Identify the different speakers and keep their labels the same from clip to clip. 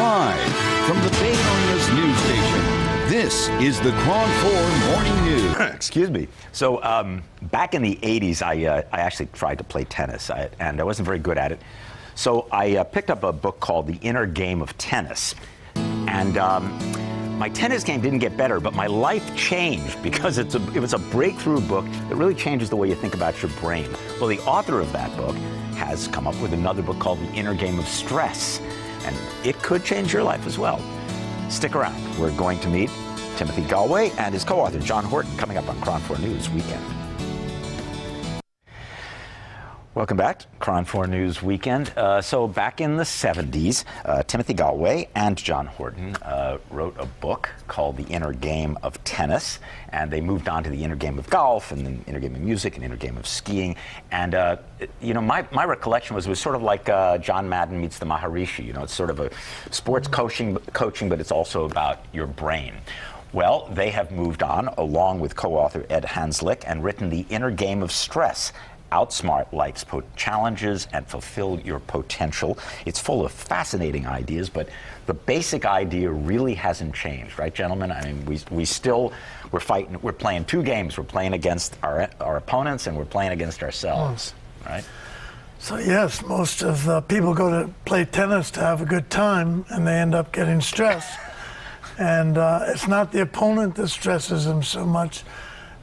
Speaker 1: Live from the Bay Area's news station, this is the KRON 4 Morning News.
Speaker 2: Excuse me. So back in the 80s, I actually tried to play tennis, and I wasn't very good at it. So I picked up a book called The Inner Game of Tennis. And my tennis game didn't get better, but my life changed because it was a breakthrough book that really changes the way you think about your brain. Well, the author of that book has come up with another book called The Inner Game of Stress, and it could change your life as well. Stick around. We're going to meet Timothy Gallwey and his co-author, John Horton, coming up on KRON 4 News Weekend. Welcome back to KRON 4 News Weekend. So back in the 70s, Timothy Gallwey and John Horton wrote a book called The Inner Game of Tennis, and they moved on to the inner game of golf, and the inner game of music, and inner game of skiing. And you know, my recollection was it was sort of like John Madden meets the Maharishi. You know, it's sort of a sports coaching, but it's also about your brain. Well, they have moved on, along with co-author Ed Hanslick, and written The Inner Game of Stress. Outsmart life's challenges and fulfill your potential. It's full of fascinating ideas, but the basic idea really hasn't changed, right, gentlemen? I mean, we're fighting, we're playing two games. We're playing against our opponents, and we're playing against ourselves, right?
Speaker 3: So yes, most of the people go to play tennis to have a good time, and they end up getting stressed. And it's not the opponent that stresses them so much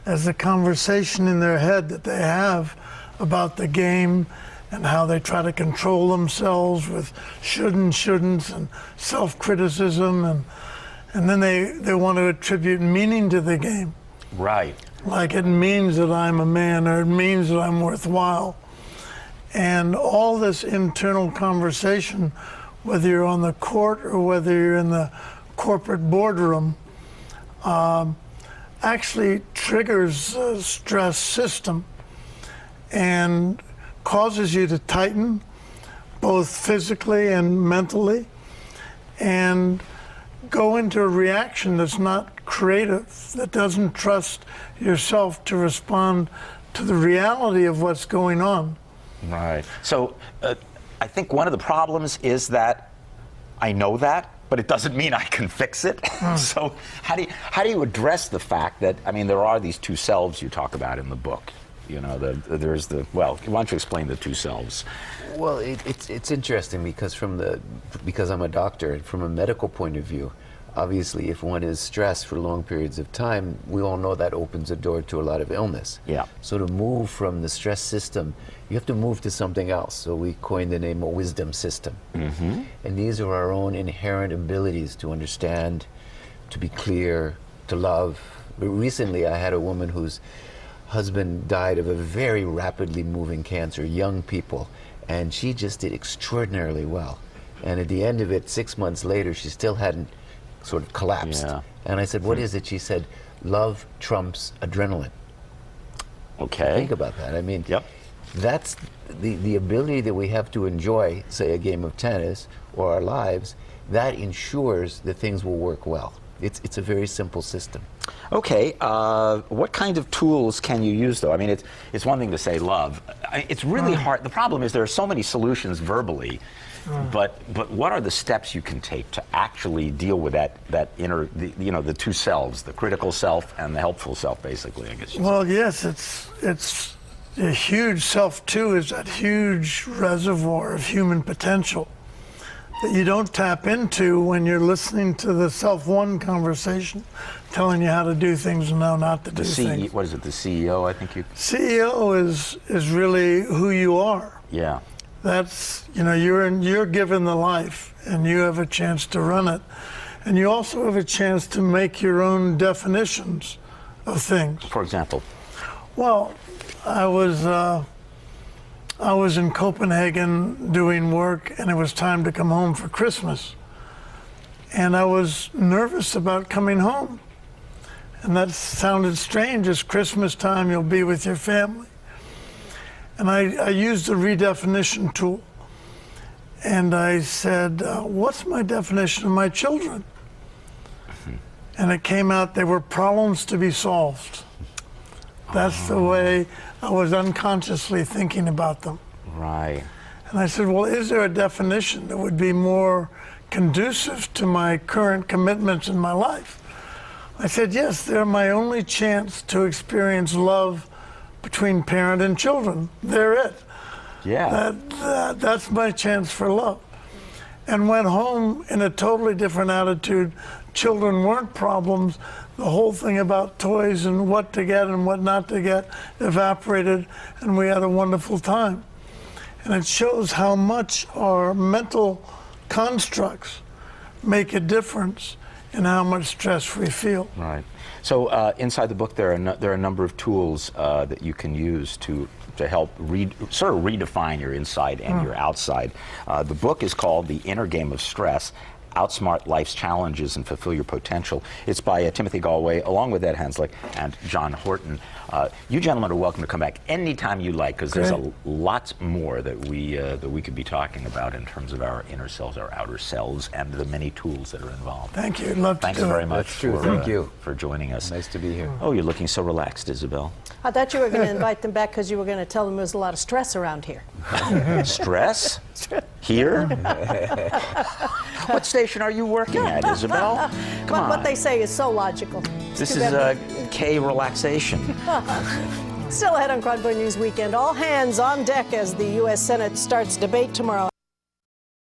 Speaker 3: as the conversation in their head that they have about the game and how they try to control themselves with should and shouldn'ts and self-criticism, and then they want to attribute meaning to the game.
Speaker 2: Right.
Speaker 3: Like it means that I'm a man, or it means that I'm worthwhile. And all this internal conversation, whether you're on the court or whether you're in the corporate boardroom, actually triggers the stress system and causes you to tighten, both physically and mentally, and go into a reaction that's not creative, that doesn't trust yourself to respond to the reality of what's going on.
Speaker 2: Right. So I think one of the problems is that I know that, but it doesn't mean I can fix it. So how do you address the fact that, I mean, there are these two selves you talk about in the book? You know, well, why don't you explain the two selves?
Speaker 4: Well, it's interesting because because I'm a doctor, from a medical point of view, obviously if one is stressed for long periods of time, we all know that opens a door to a lot of illness. Yeah. So to move from the stress system, you have to move to something else. So we coined the name a wisdom system. Mm-hmm. And these are our own inherent abilities to understand, to be clear, to love. But recently I had a woman whose husband died of a very rapidly moving cancer, young people, and she just did extraordinarily well. And at the end of it, 6 months later, she still hadn't sort of collapsed. Yeah. And I said, what is it? She said, love trumps adrenaline.
Speaker 2: Okay.
Speaker 4: Think about that. I mean, yep. That's the ability that we have to enjoy, say, a game of tennis or our lives, that ensures that things will work well. It's a very simple system.
Speaker 2: Okay, what kind of tools can you use, though? I mean, it's one thing to say love. It's really hard. The problem is there are so many solutions verbally, but what are the steps you can take to actually deal with that inner, the two selves, the critical self and the helpful self, basically, I guess.
Speaker 3: Well, yes, it's a huge self, too, is that huge reservoir of human potential that you don't tap into when you're listening to the self-one conversation, telling you how to do things and how not to do things.
Speaker 2: What is it, the CEO, I think you...
Speaker 3: CEO is really who you are.
Speaker 2: Yeah.
Speaker 3: That's, you're given the life, and you have a chance to run it. And you also have a chance to make your own definitions of things.
Speaker 2: For example?
Speaker 3: Well, I was in Copenhagen doing work, and it was time to come home for Christmas. And I was nervous about coming home. And that sounded strange. It's Christmas time, you'll be with your family. And I used the redefinition tool. And I said, what's my definition of my children? And it came out they were problems to be solved. That's the way I was unconsciously thinking about them.
Speaker 2: Right.
Speaker 3: And I said, well, is there a definition that would be more conducive to my current commitments in my life? I said, yes, they're my only chance to experience love between parent and children. They're it.
Speaker 2: Yeah.
Speaker 3: That's my chance for love. And went home in a totally different attitude. Children weren't problems. The whole thing about toys and what to get and what not to get evaporated, and we had a wonderful time. And it shows how much our mental constructs make a difference in how much stress we feel.
Speaker 2: Right. So inside the book, there are a number of tools that you can use to help sort of redefine your inside and your outside. The book is called The Inner Game of Stress: Outsmart Life's Challenges and Fulfill Your Potential. It's by Timothy Galway, along with Ed Henslick and John Horton. You gentlemen are welcome to come back anytime you like, because there's a lot more that we could be talking about in terms of our inner selves, our outer selves, and the many tools that are involved.
Speaker 3: Thank you. Love to
Speaker 2: Thanks
Speaker 3: do
Speaker 2: very
Speaker 3: it.
Speaker 2: much
Speaker 4: That's true. Thank you
Speaker 2: for joining us.
Speaker 4: Nice to be here.
Speaker 2: Oh, you're looking so relaxed, Isabel.
Speaker 5: I thought you were going to invite them back because you were going to tell them there's a lot of stress around here.
Speaker 2: Stress? Here? What station are you working at, Isabel? Come on.
Speaker 5: What they say is so logical.
Speaker 2: This is K relaxation.
Speaker 5: Still ahead on Cron 4 News Weekend. All hands on deck as the U.S. Senate starts debate tomorrow.